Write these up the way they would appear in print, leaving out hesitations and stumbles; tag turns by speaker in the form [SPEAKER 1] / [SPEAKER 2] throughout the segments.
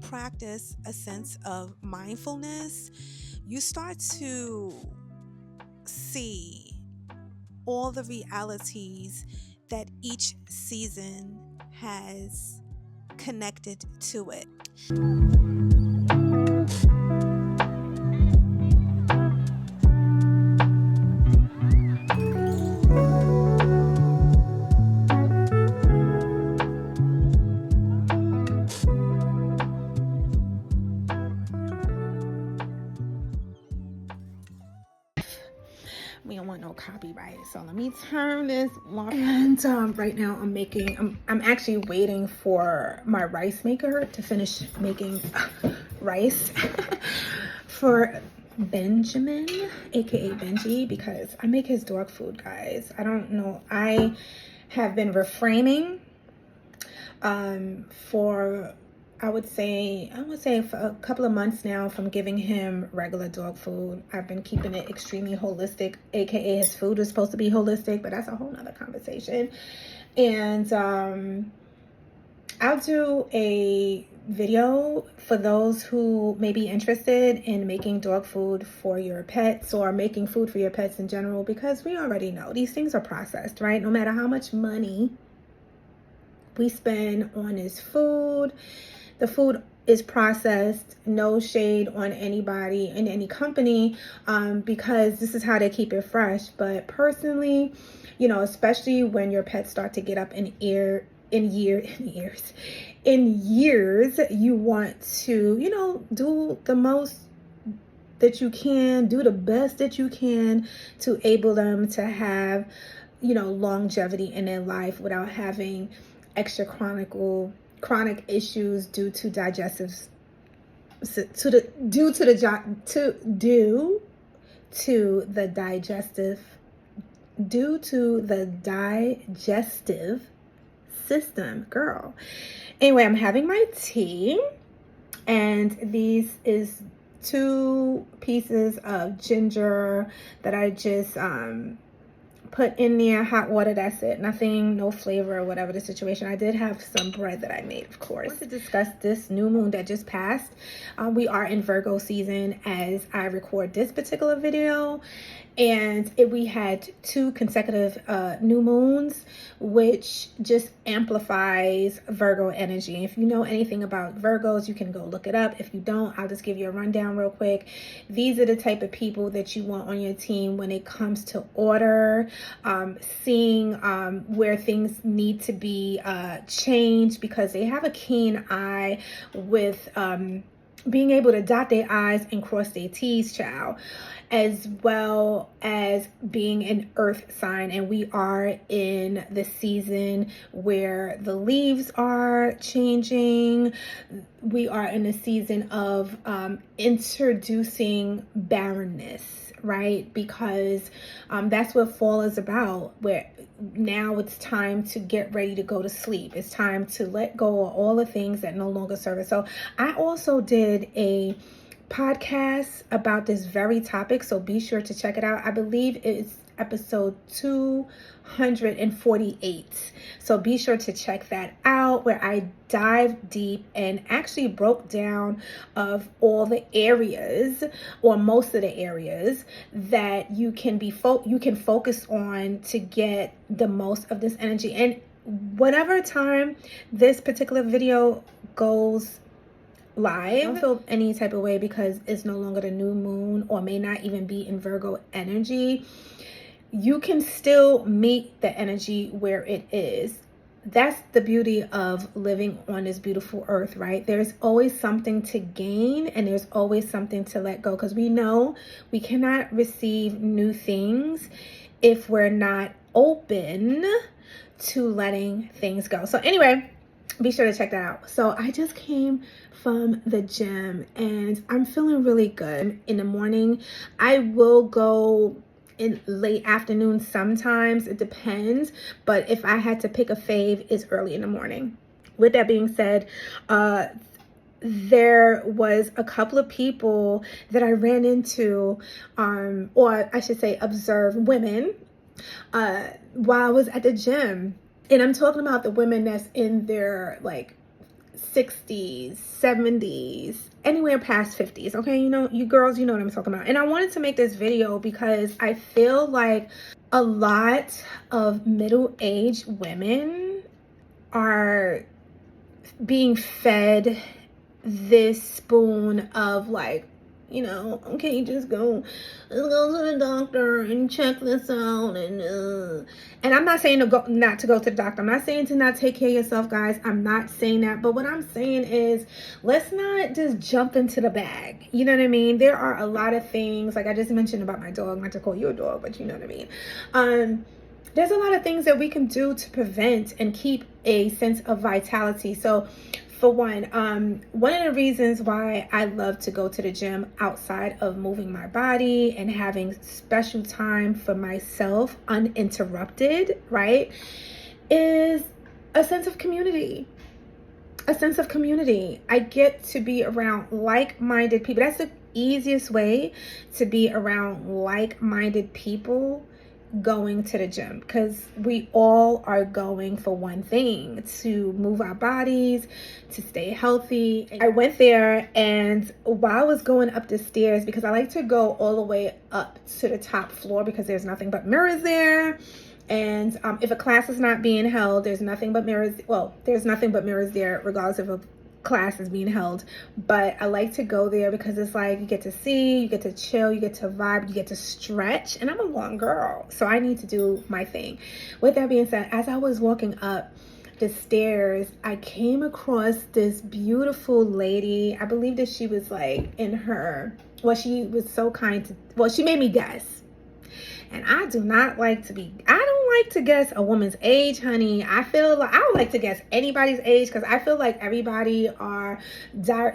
[SPEAKER 1] practice a sense of mindfulness, you start to see all the realities that each season has connected to it.
[SPEAKER 2] We don't want no copyright, so let me turn this off. And right now I'm actually waiting for my rice maker to finish making rice for Benjamin, aka Benji, because I make his dog food, guys. I don't know, I have been refraining for I would say for a couple of months now from giving him regular dog food. I've been keeping it extremely holistic, aka his food is supposed to be holistic, but that's a whole nother conversation. And I'll do a video for those who may be interested in making dog food for your pets or making food for your pets in general, because we already know these things are processed, right? No matter how much money we spend on his food, the food is processed. No shade on anybody in any company, because this is how they keep it fresh. But personally, especially when your pets start to get up in years, you want to, do the most that you can, do the best that you can to enable them to have, longevity in their life without having extra chronic issues due to digestive system, girl. Anyway, I'm having my tea, and these is 2 pieces of ginger that I just put in there, hot water, that's it. Nothing, no flavor or whatever the situation. I did have some bread that I made, of course. I want to discuss this new moon that just passed. We are in Virgo season as I record this particular video, and we had 2 consecutive new moons, which just amplifies Virgo energy. If you know anything about Virgos, you can go look it up. If you don't, I'll just give you a rundown real quick. These are the type of people that you want on your team when it comes to order, seeing where things need to be changed, because they have a keen eye with being able to dot their I's and cross their T's, child, as well as being an earth sign. And we are in the season where the leaves are changing. We are in a season of introducing barrenness, right? Because that's what fall is about, where now it's time to get ready to go to sleep. It's time to let go of all the things that no longer serve us. So I also did a podcast about this very topic, so be sure to check it out. I believe it's episode 248. So be sure to check that out, where I dive deep and actually broke down of all the areas, or most of the areas, that you can focus on to get the most of this energy. And whatever time this particular video goes live, don't feel any type of way, because it's no longer the new moon, or may not even be in Virgo energy. You can still meet the energy where it is. That's the beauty of living on this beautiful earth, right? There's always something to gain, and there's always something to let go, because we know we cannot receive new things if we're not open to letting things go. So anyway, be sure to check that out. So I just came from the gym and I'm feeling really good. In the morning, I will go in late afternoon sometimes, it depends, but if I had to pick a fave, it's early in the morning. With that being said, there was a couple of people that I ran into, or I should say observed women, while I was at the gym. And I'm talking about the women that's in their like 60s, 70s, anywhere past 50s. Okay, you girls, you know what I'm talking about. And I wanted to make this video because I feel like a lot of middle-aged women are being fed this spoon of like, okay, let's go to the doctor and check this out. And I'm not saying not to go to the doctor. I'm not saying to not take care of yourself, guys. I'm not saying that. But what I'm saying is, let's not just jump into the bag. You know what I mean? There are a lot of things, like I just mentioned about my dog, not to call you a dog, but you know what I mean. There's a lot of things that we can do to prevent and keep a sense of vitality. So for one of the reasons why I love to go to the gym outside of moving my body and having special time for myself uninterrupted, right, is a sense of community. A sense of community. I get to be around like-minded people. That's the easiest way to be around like-minded people, going to the gym, because we all are going for one thing: to move our bodies, to stay healthy. I went there, and while I was going up the stairs, because I like to go all the way up to the top floor because there's nothing but mirrors there. And if a class is not being held, there's nothing but mirrors. Well, there's nothing but mirrors there regardless of a class is being held. But I like to go there because it's like you get to see, you get to chill, you get to vibe, you get to stretch. And I'm a long girl, so I need to do my thing. With that being said, as I was walking up the stairs, I came across this beautiful lady. I believe that she was like in her, well, she was so kind to, well, she made me guess. And I don't like to guess a woman's age, honey. I feel like I don't like to guess anybody's age, because I feel like everybody are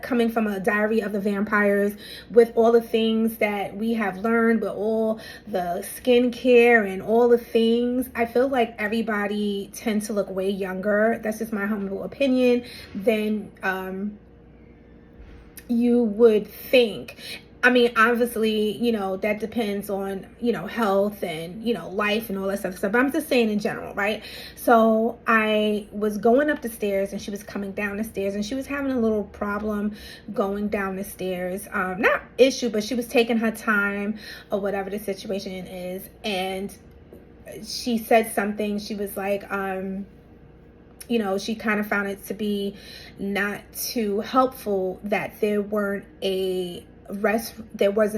[SPEAKER 2] coming from a diary of the vampires with all the things that we have learned, with all the skincare and all the things. I feel like everybody tends to look way younger. That's just my humble opinion than you would think. I mean, obviously, that depends on, health and, life and all that stuff. But I'm just saying in general, right? So I was going up the stairs, and she was coming down the stairs, and she was having a little problem going down the stairs. Not issue, but she was taking her time, or whatever the situation is. And she said something. She was like, she kind of found it to be not too helpful that there wasn't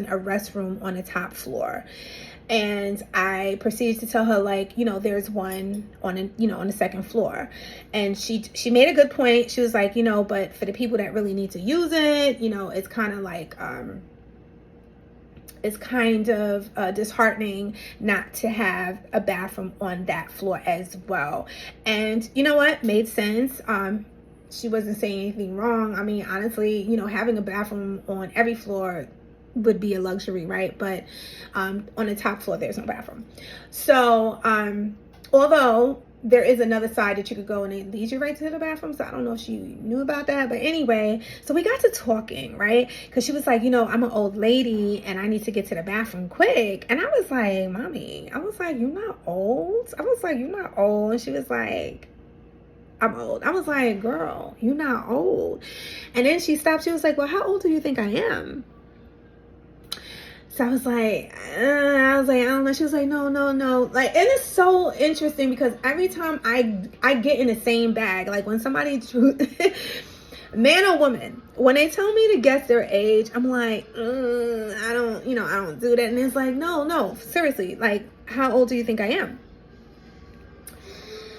[SPEAKER 2] a restroom on the top floor. And I proceeded to tell her, like, there's one on the second floor. And she made a good point. She was like, but for the people that really need to use it, it's kind of like it's kind of disheartening not to have a bathroom on that floor as well. And you know what? Made sense. She wasn't saying anything wrong. I mean, honestly, having a bathroom on every floor would be a luxury, right? But on the top floor, there's no bathroom. So although there is another side that you could go and it leads you right to the bathroom. So I don't know if she knew about that. But anyway, so we got to talking, right? Because she was like, I'm an old lady and I need to get to the bathroom quick. And I was like, Mommy, I was like, you're not old? I was like, you're not old. And she was like, I'm old. I was like, girl, you're not old. And then she stopped. She was like, well, how old do you think I am? So I was like, I don't know. She was like, no. Like, and it's so interesting because every time I get in the same bag, like when somebody, man or woman, when they tell me to guess their age, I'm like, I don't do that. And it's like, no, seriously, like, how old do you think I am?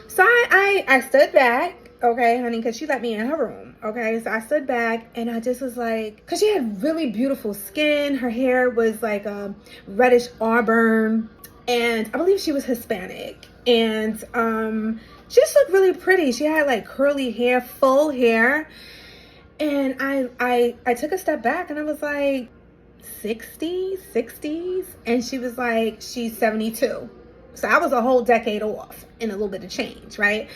[SPEAKER 2] So I stood back, okay, honey, because she let me in her room, okay? So I stood back, and I just was like, because she had really beautiful skin. Her hair was like a reddish auburn, and I believe she was Hispanic. And she just looked really pretty. She had like curly hair, full hair. And I took a step back, and I was like, 60s? And she was like, she's 72. So I was a whole decade off and a little bit of change, right?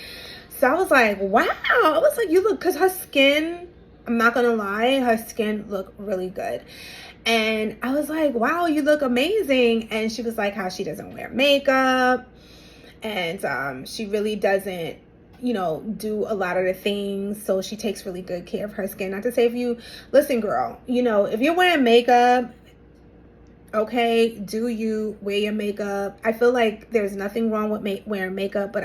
[SPEAKER 2] So I was like, wow. I was like, you look, because her skin, I'm not going to lie, her skin looked really good. And I was like, wow, you look amazing. And she was like, how she doesn't wear makeup. And she really doesn't do a lot of the things. So she takes really good care of her skin. Not to say, listen, girl, if you're wearing makeup, okay, do you wear your makeup? I feel like there's nothing wrong with wearing makeup, but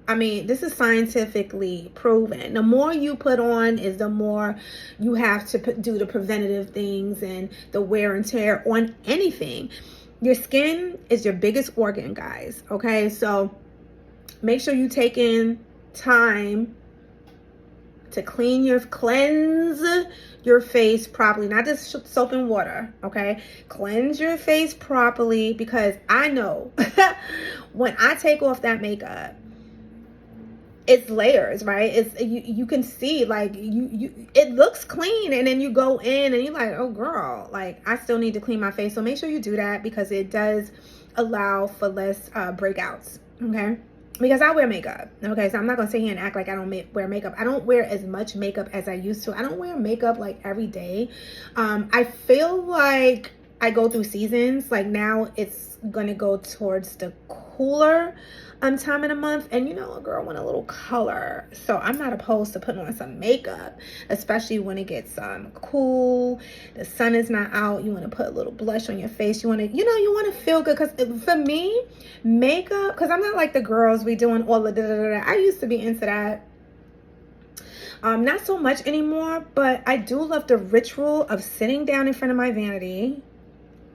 [SPEAKER 2] this is scientifically proven. The more you put on is the more you have to do the preventative things and the wear and tear on anything. Your skin is your biggest organ, guys. Okay, so make sure you take in time to cleanse your face properly, not just soap and water. Okay, cleanse your face properly, because I know when I take off that makeup, it's layers, right? It's you can see, like, it looks clean, and then you go in and you're like, oh girl, like, I still need to clean my face. So make sure you do that, because it does allow for less breakouts. Okay, because I wear makeup. Okay, so I'm not gonna sit here and act like I don't wear makeup. I don't wear as much makeup as I used to. I don't wear makeup like every day. I feel like I go through seasons. Like now it's gonna go towards the cooler time in the month, and a girl want a little color, so I'm not opposed to putting on some makeup, especially when it gets cool, the sun is not out. You want to put a little blush on your face. You want to you want to feel good, because for me, makeup, because I'm not like the girls we doing all the I used to be into that. Not so much anymore, but I do love the ritual of sitting down in front of my vanity.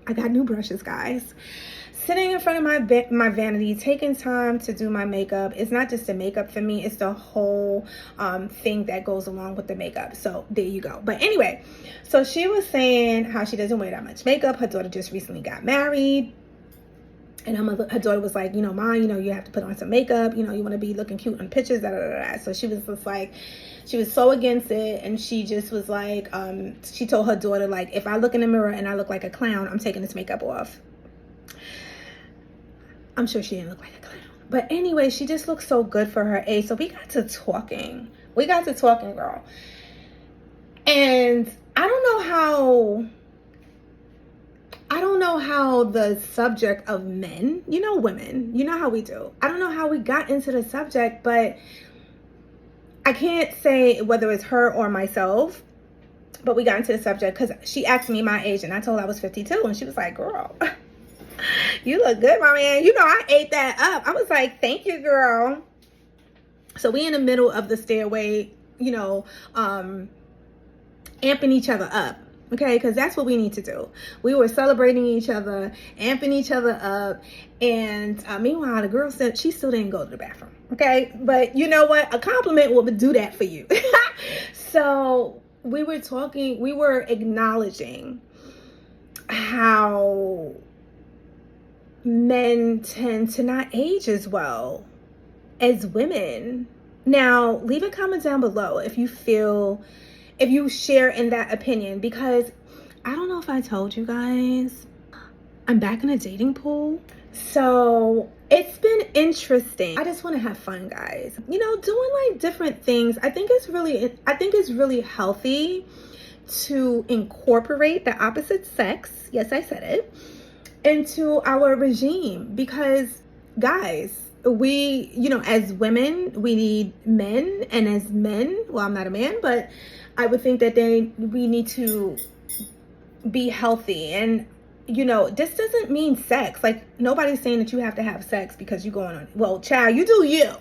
[SPEAKER 2] I got new brushes, guys. Sitting in front of my vanity, taking time to do my makeup. It's not just the makeup for me, it's the whole thing that goes along with the makeup. So there you go. But anyway, so she was saying how she doesn't wear that much makeup. Her daughter just recently got married, and her daughter was like, Ma, you have to put on some makeup. You want to be looking cute in pictures. So she was just like, she was so against it, and she just was like, she told her daughter, like, if I look in the mirror and I look like a clown, I'm taking this makeup off. I'm sure she didn't look like a clown. But anyway, she just looked so good for her age. So we got to talking. Girl. And I don't know how the subject of men, women, how we do. I don't know how we got into the subject, but I can't say whether it's her or myself, but we got into the subject because she asked me my age, and I told her I was 52, and she was like, girl, you look good, my man. I ate that up. I was like, thank you, girl. So we in the middle of the stairway, amping each other up. Okay, because that's what we need to do. We were celebrating each other, amping each other up. And meanwhile, the girl said she still didn't go to the bathroom. Okay, but you know what? A compliment will do that for you. So we were talking, we were acknowledging how men tend to not age as well as women. Now, leave a comment down below if you share in that opinion, because I don't know if I told you guys, I'm back in a dating pool. So it's been interesting. I just want to have fun, guys. Doing like different things. I think it's really healthy to incorporate the opposite sex, yes, I said it, into our regime, because guys, we, as women, we need men, and as men, well, I'm not a man, but I would think that we need to be healthy. And this doesn't mean sex. Like, nobody's saying that you have to have sex because you're going on. Well, child, you do you.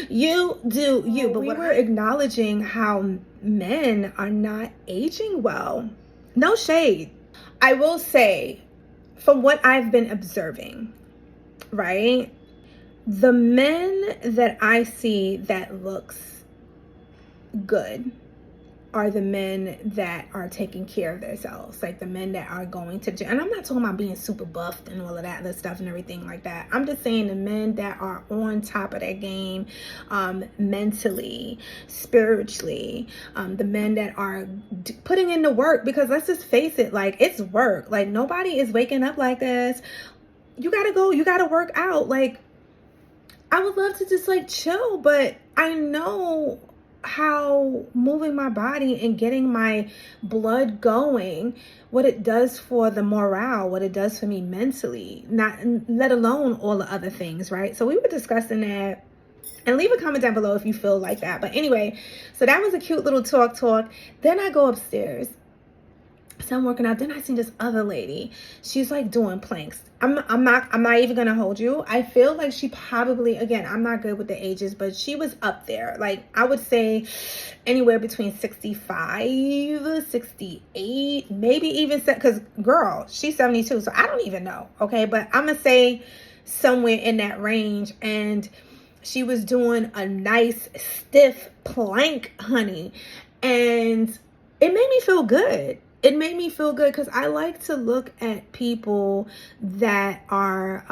[SPEAKER 2] You do you. But we were acknowledging how men are not aging well. No shade. I will say, from what I've been observing, right? The men that I see that looks good are the men that are taking care of themselves, like the men that are going to gym. And I'm not talking about being super buffed and all of that other stuff and everything like that. I'm just saying the men that are on top of their game, mentally, spiritually, the men that are putting in the work, because let's just face it, like, it's work. Like, nobody is waking up like this. You gotta work out. Like, I would love to just like chill, but I know how moving my body and getting my blood going, what it does for the morale, what it does for me mentally, not let alone all the other things, right? So we were discussing that, And leave a comment down below if you feel like that. But anyway, so that was a cute little talk. Then I go upstairs. So I'm working out. Then I see this other lady. She's like doing planks. I'm not even gonna hold you. I feel like she probably, again, I'm not good with the ages, but she was up there. Like, I would say anywhere between 65, 68, maybe even, because girl, she's 72, so I don't even know. Okay, but I'm gonna say somewhere in that range. And she was doing a nice stiff plank, honey, and it made me feel good. It made me feel good because I like to look at people that are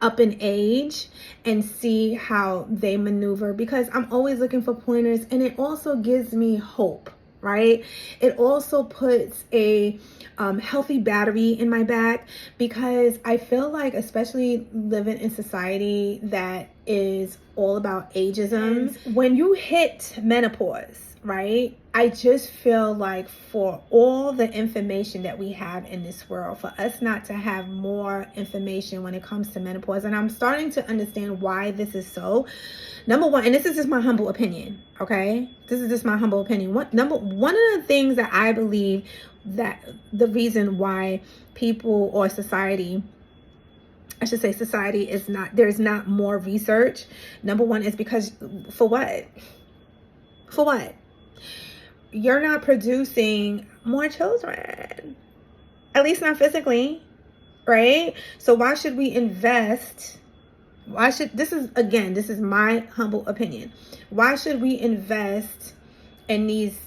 [SPEAKER 2] up in age and see how they maneuver, because I'm always looking for pointers, and it also gives me hope, right? It also puts a healthy battery in my back, because I feel like, especially living in society that is all about ageism, when you hit menopause, right? I just feel like for all the information that we have in this world, for us not to have more information when it comes to menopause, and I'm starting to understand why this is so. Number one, and this is just my humble opinion, okay? This is just my humble opinion. One of the things that I believe that the reason why people, or society, I should say society, is not, there's not more research. Number one is because, for what? For what? You're not producing more children, at least not physically, right? So why should we invest? This is my humble opinion. Why should we invest in these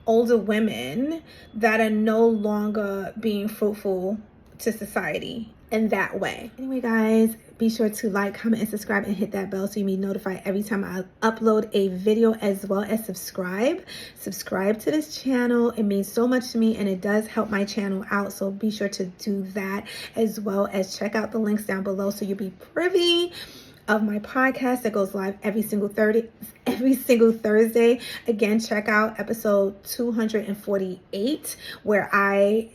[SPEAKER 2] older women that are no longer being fruitful to society in that way? Anyway, guys, be sure to like, comment, and subscribe, and hit that bell so you be notified every time I upload a video, as well as subscribe to this channel. It means so much to me, and it does help my channel out, so be sure to do that, as well as check out the links down below so you'll be privy of my podcast that goes live every single Thursday. Again, check out episode 248, where I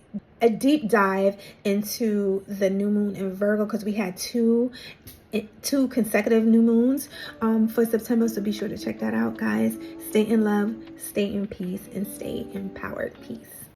[SPEAKER 2] a deep dive into the new moon in Virgo, because we had two consecutive new moons for September. So be sure to check that out, guys. Stay in love, stay in peace, and stay empowered. Peace.